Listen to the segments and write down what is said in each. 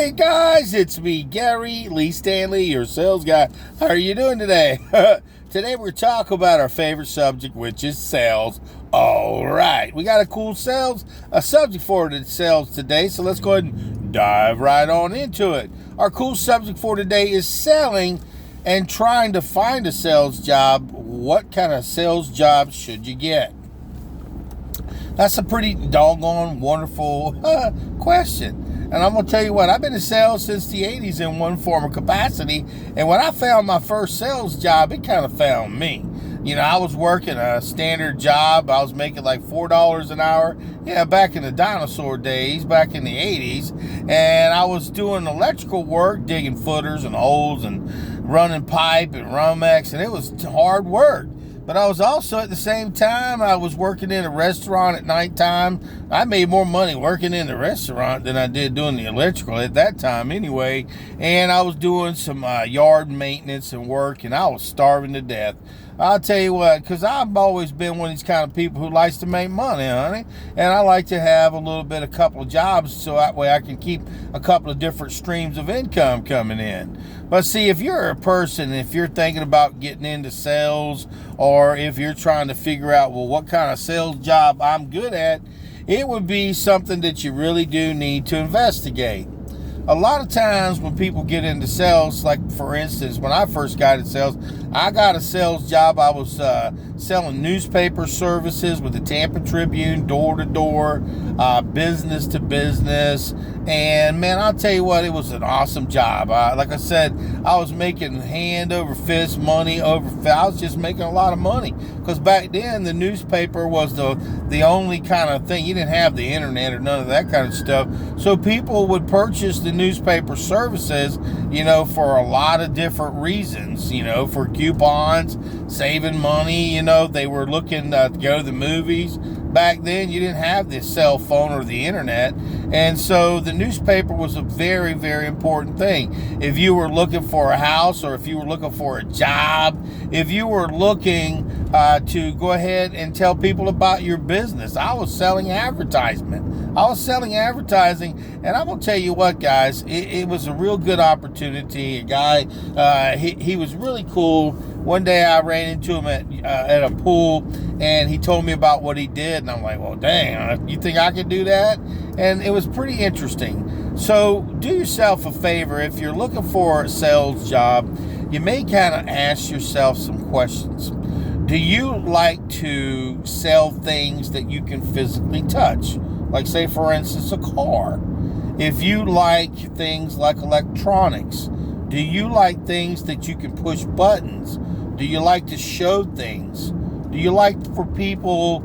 Hey guys, it's me, Gary Lee Stanley, your sales guy. How are you doing today? Today we're talking about our favorite subject, which is sales. All right, we got a subject for the sales today, so let's go ahead and dive right on into it. Our cool subject for today is selling and trying to find a sales job. What kind of sales job should you get? That's a pretty doggone wonderful question. And I'm going to tell you what, I've been in sales since the 80s in one form or capacity. And when I found my first sales job, it kind of found me. You know, I was working a standard job. I was making like $4 an hour. Yeah, back in the dinosaur days, back in the 80s. And I was doing electrical work, digging footers and holes and running pipe and Romex. And it was hard work. But I was also, at the same time, I was working in a restaurant at nighttime. I made more money working in the restaurant than I did doing the electrical at that time anyway. And I was doing some yard maintenance and work, and I was starving to death. I'll tell you what, because I've always been one of these kind of people who likes to make money, honey. And I like to have a couple of jobs so that way I can keep a couple of different streams of income coming in. But see, if you're a person, if you're thinking about getting into sales, or if you're trying to figure out, well, what kind of sales job I'm good at, it would be something that you really do need to investigate. A lot of times when people get into sales, like for instance, when I first got into sales, I got a sales job. I was selling newspaper services with the Tampa Tribune, door to door, business to business. And man, I'll tell you what, it was an awesome job. Like I said, I was making hand over fist, money over fist. I was just making a lot of money because back then the newspaper was the only kind of thing. You didn't have the internet or none of that kind of stuff. So people would purchase the newspaper services, you know, for a lot of different reasons, you know, for coupons, saving money, you know, they were looking to go to the movies. Back then, you didn't have the cell phone or the internet, and so the newspaper was a very, very important thing. If you were looking for a house, or if you were looking for a job, if you were looking to go ahead and tell people about your business, I was selling advertisement. I was selling advertising, and I'm going to tell you what, guys, it was a real good opportunity. A guy, he was really cool. One day I ran into him at a pool, and he told me about what he did, and I'm like, well, dang, you think I could do that? And it was pretty interesting. So do yourself a favor. If you're looking for a sales job, you may kind of ask yourself some questions. Do you like to sell things that you can physically touch? Like, say, for instance, a car. If you like things like electronics, do you like things that you can push buttons? Do you like to show things? Do you like for people,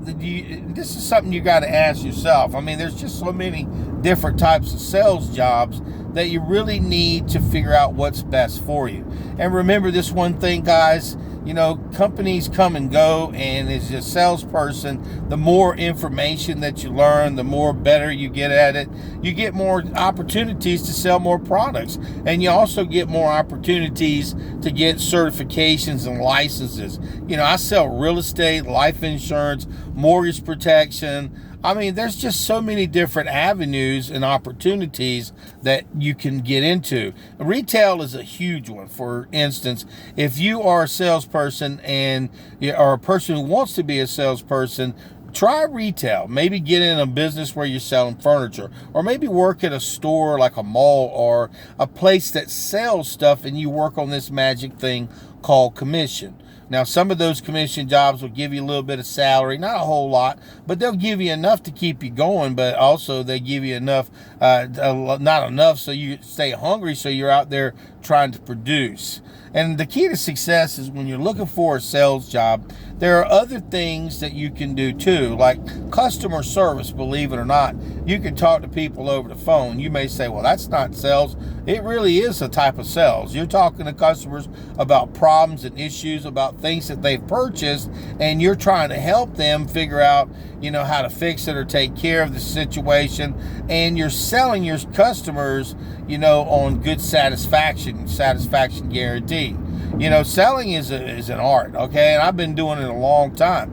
this is something you got to ask yourself. I mean, there's just so many different types of sales jobs that you really need to figure out what's best for you. And remember this one thing, guys, you know, companies come and go, and as a salesperson, the more information that you learn, the more better you get at it. You get more opportunities to sell more products, and you also get more opportunities to get certifications and licenses. You know, I sell real estate, life insurance, mortgage protection. I mean, there's just so many different avenues and opportunities that you can get into. Retail is a huge one. For instance, if you are a salesperson and you are a person who wants to be a salesperson, try retail. Maybe get in a business where you're selling furniture, or maybe work at a store like a mall or a place that sells stuff, and you work on this magic thing called commission. Now, some of those commission jobs will give you a little bit of salary, not a whole lot, but they'll give you enough to keep you going, but also they give you enough, not enough so you stay hungry, so you're out there trying to produce. And the key to success is when you're looking for a sales job, there are other things that you can do too, like customer service. Believe it or not, you can talk to people over the phone. You may say, well, that's not sales. It really is a type of sales. You're talking to customers about problems and issues, about things that they've purchased, and you're trying to help them figure out, you know, how to fix it or take care of the situation. And you're selling your customers, you know, on good satisfaction guarantee. Selling is an art, okay? And I've been doing it a long time.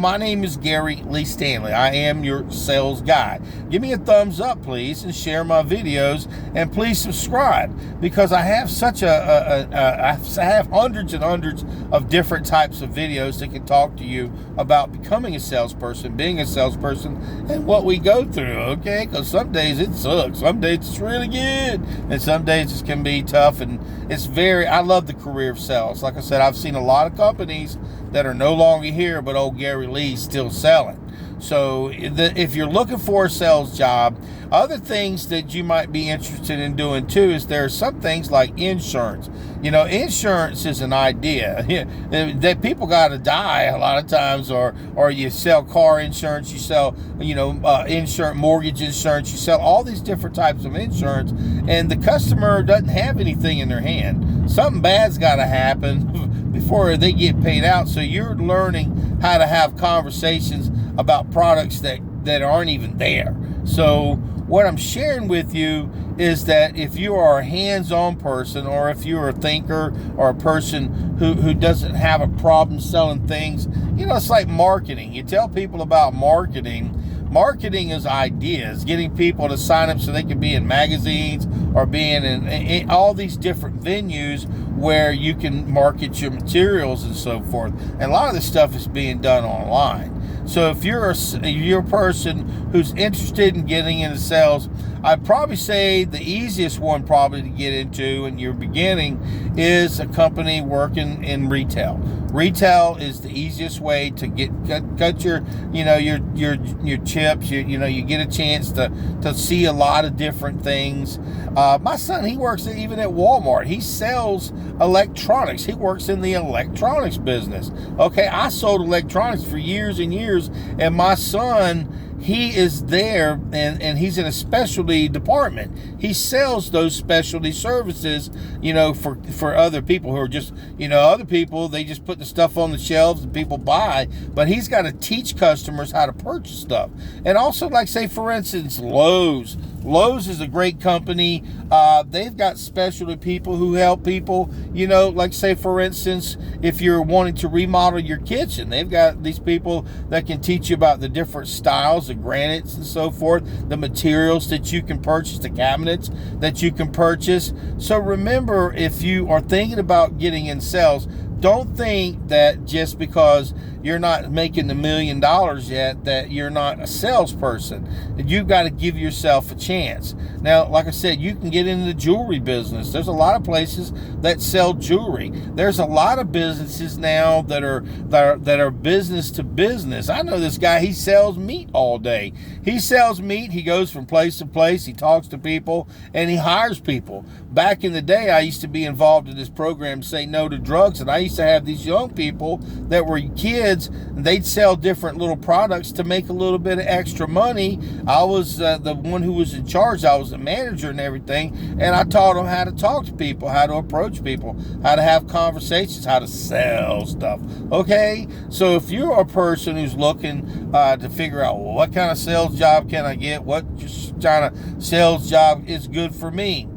My name is Gary Lee Stanley. I am your sales guy. Give me a thumbs up, please, and share my videos, and please subscribe, because I have I have hundreds and hundreds of different types of videos that can talk to you about becoming a salesperson, being a salesperson, and what we go through, okay? Because some days it sucks, some days it's really good, and some days it can be tough. And I love the career of sales. Like I said, I've seen a lot of companies that are no longer here, but old Gary Lee's still selling. So if you're looking for a sales job, other things that you might be interested in doing too is there are some things like insurance. Insurance is an idea that people got to die a lot of times, or you sell car insurance, you sell insurance, mortgage insurance, you sell all these different types of insurance, and the customer doesn't have anything in their hand. Something bad's got to happen before they get paid out. So you're learning how to have conversations about products that aren't even there. So what I'm sharing with you is that if you are a hands-on person, or if you're a thinker, or a person who doesn't have a problem selling things, it's like marketing. You tell people about marketing. Marketing is ideas, getting people to sign up so they can be in magazines, or being in all these different venues where you can market your materials and so forth. And a lot of this stuff is being done online. So if you're a person who's interested in getting into sales, I'd probably say the easiest one probably to get into in your beginning is a company working in retail. Retail is the easiest way to cut your chips. You get a chance to see a lot of different things. My son, he works even at Walmart. He sells electronics. He works in the electronics business. Okay, I sold electronics for years and years, and my son, he is there, and he's in a specialty department. He sells those specialty services, for other people who are just, other people, they just put the stuff on the shelves and people buy, but he's got to teach customers how to purchase stuff. And also, like, say, for instance, Lowe's. Lowe's is a great company. They've got specialty people who help people, like, say, for instance, if you're wanting to remodel your kitchen, they've got these people that can teach you about the different styles, the granites and so forth, the materials that you can purchase, the cabinets that you can purchase. So remember, if you are thinking about getting in sales, don't think that just because you're not making the $1 million yet that you're not a salesperson. You've got to give yourself a chance. Now, like I said, you can get into the jewelry business. There's a lot of places that sell jewelry. There's a lot of businesses now that are business to business. I know this guy, he sells meat all day. He sells meat. He goes from place to place. He talks to people, and he hires people. Back in the day, I used to be involved in this program, Say No to Drugs, and I used to have these young people that were kids, and they'd sell different little products to make a little bit of extra money. I was the one who was in charge. I was the manager and everything, and I taught them how to talk to people, how to approach people, how to have conversations, how to sell stuff. Okay, so if you're a person who's looking to figure out, well, what kind of sales job can I get, what kind of sales job is good for me,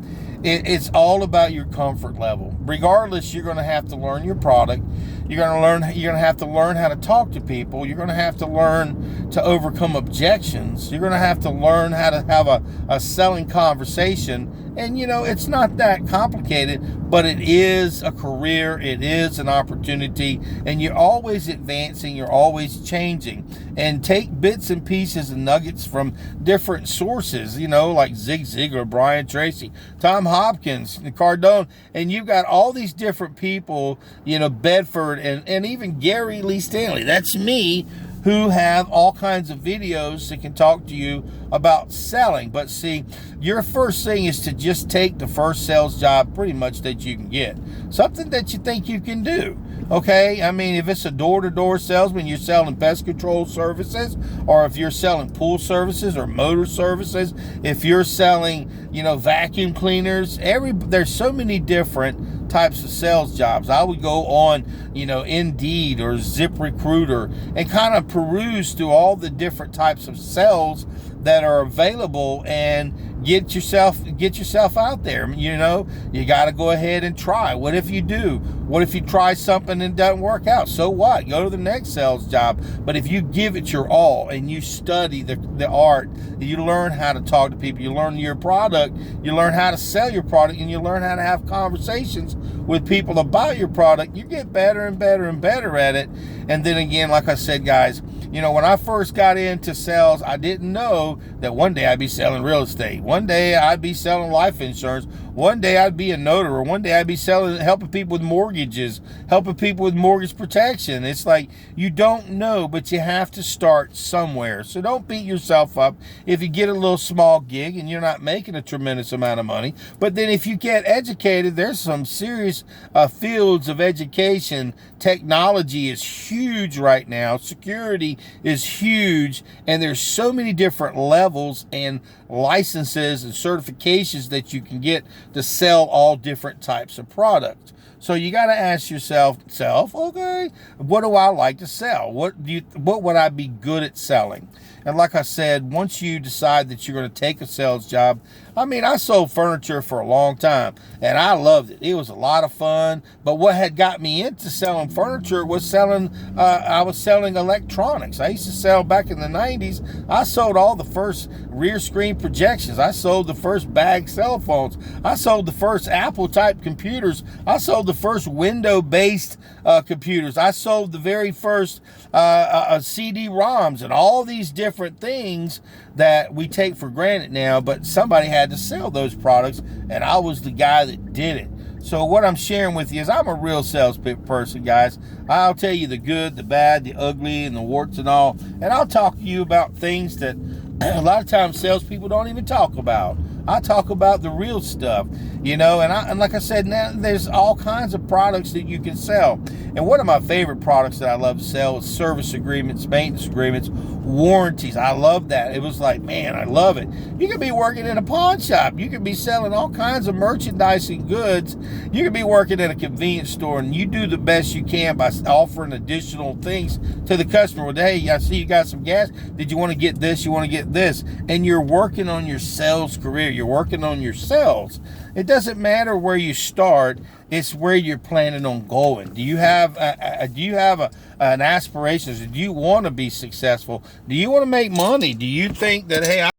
it's all about your comfort level. Regardless, you're going to have to learn your product. You're going to have to learn how to talk to people. You're going to have to learn to overcome objections. You're going to have to learn how to have a selling conversation. And, it's not that complicated, but it is a career. It is an opportunity. And you're always advancing. You're always changing. And take bits and pieces and nuggets from different sources, like Zig Ziglar, Brian Tracy, Tom Hopkins, Cardone. And you've got all these different people, Bedford, and even Gary Lee Stanley. That's me, who have all kinds of videos that can talk to you about selling. But see, your first thing is to just take the first sales job pretty much that you can get. Something that you think you can do. Okay, I mean, if it's a door-to-door salesman, you're selling pest control services, or if you're selling pool services or motor services, if you're selling, vacuum cleaners, there's so many different types of sales jobs. I would go on, Indeed or ZipRecruiter and kind of peruse through all the different types of sales that are available, and get yourself out there. You know, you got to go ahead and try. What if you do? What if you try something and it doesn't work out? So what? Go to the next sales job. But if you give it your all and you study the art, you learn how to talk to people, you learn your product, you learn how to sell your product, and you learn how to have conversations with people about your product, you get better and better and better at it. And then again, like I said, guys, you know, when I first got into sales, I didn't know that one day I'd be selling real estate. One day I'd be selling life insurance. One day I'd be a notary. One day I'd be helping people with mortgages, helping people with mortgage protection. It's like, you don't know, but you have to start somewhere. So don't beat yourself up if you get a little small gig and you're not making a tremendous amount of money. But then if you get educated, there's some serious fields of education. Technology is huge right now. Security is huge. And there's so many different levels and licenses and certifications that you can get to sell all different types of products. So you got to ask yourself, okay, what do I like to sell? What would I be good at selling? And like I said, once you decide that you're going to take a sales job, I mean, I sold furniture for a long time and I loved it. It was a lot of fun. But what had got me into selling furniture was I was selling electronics. I used to sell back in the 90s. I sold all the first rear screen projections. I sold the first bag cell phones. I sold the first Apple type computers. I sold the first window-based computers. I sold the very first CD-ROMs and all these different things that we take for granted now, but somebody had to sell those products, and I was the guy that did it. So what I'm sharing with you is I'm a real sales person, guys. I'll tell you the good, the bad, the ugly, and the warts and all, and I'll talk to you about things that a lot of times salespeople don't even talk about. I talk about the real stuff, you know, and like I said, now there's all kinds of products that you can sell. And one of my favorite products that I love to sell is service agreements, maintenance agreements, warranties. I love that. It was like, man, I love it. You could be working in a pawn shop. You could be selling all kinds of merchandise and goods. You could be working at a convenience store, and you do the best you can by offering additional things to the customer. Well, hey, I see you got some gas. Did you want to get this? You want to get this? And you're working on your sales career. You're working on your sales. It doesn't matter where you start. It's where you're planning on going. Do you have an aspiration? Do you want to be successful? Do you want to make money? Do you think that, hey,